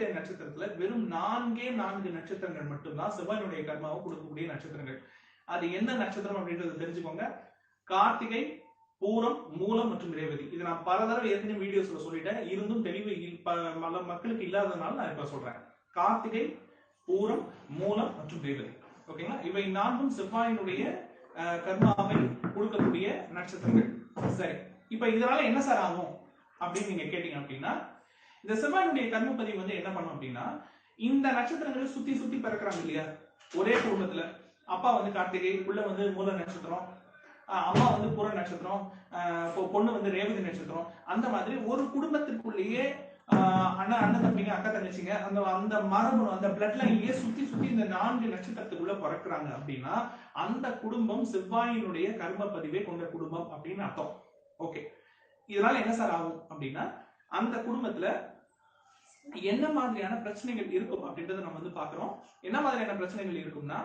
27 நட்சத்திரத்துல வெறும் 4 நட்சத்திரங்கள் மட்டும்தான் செவ்வாயினுடைய கர்மாவை கொடுக்கக்கூடிய நட்சத்திரங்கள். அது என்ன நட்சத்திரம் அப்படின்றது தெரிஞ்சுக்கோங்க. கார்த்திகை, பூரம், மூலம் மற்றும் ரேவதி. இது நான் பல தடவை ஏற்கனவே வீடியோஸ்ல சொல்லிட்டேன். இருந்தும் தெளிவு பல மக்களுக்கு இல்லாததுனால நான் இப்ப சொல்றேன். கார்த்திகை, பூரம், மூலம் மற்றும் ரேவதி. ஓகேங்களா? இவை 4ம் செவ்வாயினுடைய கர்மாவை கொடுக்கக்கூடிய நட்சத்திரங்கள். சரி, இப்ப இதனால என்ன சார் ஆகும் அப்படின்னு நீங்க கேட்டீங்க அப்படின்னா, இந்த செவ்வாயினுடைய கர்மப்பதிவு வந்து என்ன பண்ணும் அப்படின்னா, இந்த நட்சத்திரங்களை சுத்தி சுத்தி பிறக்கிறாங்க இல்லையா, ஒரே குடும்பத்துல. அப்பா வந்து கார்த்திகை, புள்ள வந்து மூல நட்சத்திரம், அம்மா வந்து பூர நட்சத்திரம், பொண்ணு வந்து ரேவதி நட்சத்திரம். அந்த மாதிரி ஒரு குடும்பத்திற்குள்ளேயே அண்ணன் தம்பிங்க, அக்கா தங்கச்சிங்க, அந்த மரபணு, அந்த பிளட் லைன்லயே சுத்தி சுத்தி இந்த 4 நட்சத்திரத்துக்குள்ள பிறக்கிறாங்க அப்படின்னா அந்த குடும்பம் செவ்வாயினுடைய கர்ம பதிவை கொண்ட குடும்பம் அப்படின்னு அர்த்தம். ஓகே, இதனால என்ன சார் ஆகும் அப்படின்னா, அந்த குடும்பத்துல என்ன மாதிரியான பிரச்சனைகள் இருக்கும் அப்படின்றத நம்ம வந்து பாக்குறோம். என்ன மாதிரியான பிரச்சனைகள் இருக்கும்னா,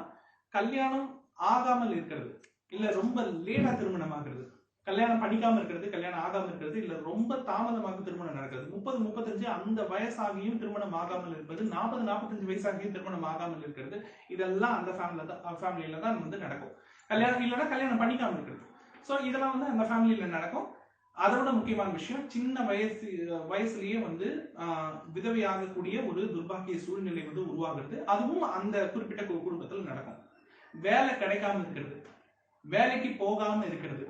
கல்யாணம் ஆகாமல் இருக்கிறது, இல்ல ரொம்ப லேட்டா திருமணம் ஆகிறது, கல்யாணம் பண்ணிக்காம இருக்கிறது, கல்யாணம் ஆகாம இருக்கிறது, இல்ல ரொம்ப தாமதமாக திருமணம் நடக்கிறது, 30, 35 அந்த வயசாகியும் திருமணம் ஆகாமல் இருப்பது, 40, 45 வயசாகியும் திருமணம் ஆகாமல் இருக்கிறது. இதெல்லாம் அந்த ஃபேமிலியில தான் வந்து நடக்கும். கல்யாணம் இல்லைன்னா கல்யாணம் பண்ணிக்காம இருக்கிறது. சோ இதெல்லாம் வந்து அந்த ஃபேமிலியில நடக்கும். அதோட முக்கியமான விஷயம், சின்ன வயசுலயே வந்து விதவையாகக்கூடிய ஒரு துர்பாக்கிய சூழ்நிலை வந்து உருவாகிறது. அதுவும் அந்த குறிப்பிட்ட குடும்பத்தில் நடக்கும். வேலை கிடைக்காம இருக்கிறது, வேலைக்கு போகாம இருக்கிறது,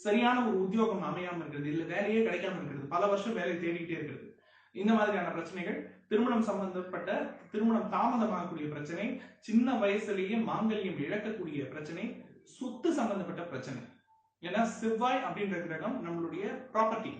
சரியான ஒரு உத்தியோகம் அமையாம இருக்கிறது, இல்ல வேலையே கிடைக்காம இருக்கிறது, பல வருஷம் வேலை தேடிக்கிட்டே இருக்கிறது. இந்த மாதிரியான பிரச்சனைகள், திருமணம் சம்பந்தப்பட்ட திருமணம் தாமதமாகக்கூடிய பிரச்சனை, சின்ன வயசுலேயே மாங்கல்யம் இழக்கக்கூடிய பிரச்சனை, சொத்து சம்பந்தப்பட்ட பிரச்சனை. ஏன்னா செவ்வாய் அப்படின்ற கிரகம் நம்மளுடைய ப்ராப்பர்ட்டி,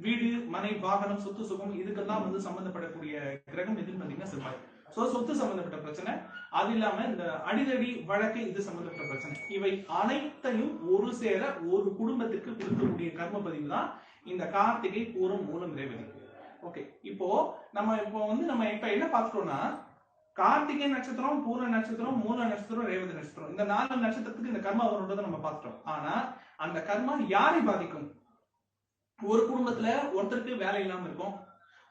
வீடு, மனை, வாகனம், சொத்து, சுகம், இதுக்கெல்லாம் வந்து சம்பந்தப்படக்கூடிய கிரகம் எதுன்னு பாத்தீங்கன்னா செவ்வாய். சோ சொத்து சம்பந்தப்பட்ட பிரச்சனை, அது இல்லாம இந்த அடிதடி வழக்கு, இது சம்பந்தப்பட்ட பிரச்சனை, இவை அனைத்தையும் ஒரு சேர ஒரு குடும்பத்திற்கு கொடுக்கக்கூடிய கர்ம பதிவு தான் இந்த கார்த்திகை, பூரம், மூலம், ரேவதி. ஓகே, நம்ம என்ன பார்த்துட்டோம்னா, கார்த்திகை நட்சத்திரம், பூர நட்சத்திரம், மூல நட்சத்திரம், ரேவதி நட்சத்திரம், இந்த 4 நட்சத்திரத்துக்கு இந்த கர்மா வரும்ன்றதை நம்ம பார்த்துட்டோம். ஆனா அந்த கர்மா யாரை பாதிக்கும்? ஒரு குடும்பத்துல ஒருத்தருக்கு வேலை இல்லாம இருக்கும்,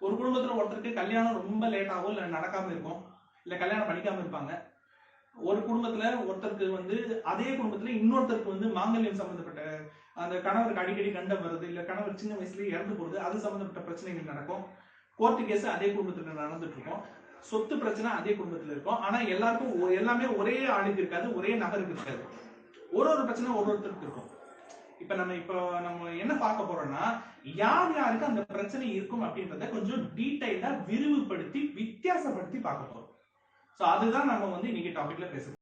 ஒரு குடும்பத்துல ஒருத்தருக்கு கல்யாணம் ரொம்ப லேட்டாகும், இல்ல நடக்காம இருக்கும், இல்ல கல்யாணம் பண்ணிக்காம இருப்பாங்க. ஒரு குடும்பத்துல ஒருத்தருக்கு வந்து அதே குடும்பத்துல இன்னொருத்தருக்கு வந்து மாங்கல்யம் சம்பந்தப்பட்ட, அந்த கணவருக்கு அடிக்கடி கண்டம் வருது, இல்ல கணவர் சின்ன வயசுலயே இறந்து போறது, அது சம்பந்தப்பட்ட பிரச்சனைகள் நடக்கும். கோர்ட்டு கேஸ் அதே குடும்பத்துல நடந்துட்டு இருக்கும். சொத்து பிரச்சனை அதே குடும்பத்துல இருக்கும். ஆனா எல்லாருக்கும் எல்லாமே ஒரே ஆளுக்கு இருக்காது, ஒரே நகருக்கு இருக்காது. ஒரு பிரச்சனை ஒருத்தருக்கு இருக்கும். இப்ப நம்ம என்ன பார்க்க போறோம்னா, யார் யாருக்கு அந்த பிரச்சனை இருக்கும் அப்படின்றத கொஞ்சம் டீடைலா விரிவுபடுத்தி வித்தியாசப்படுத்தி பார்க்க போறோம். சோ அதுதான் நம்ம வந்து இன்னைக்கு டாபிக்ல பேச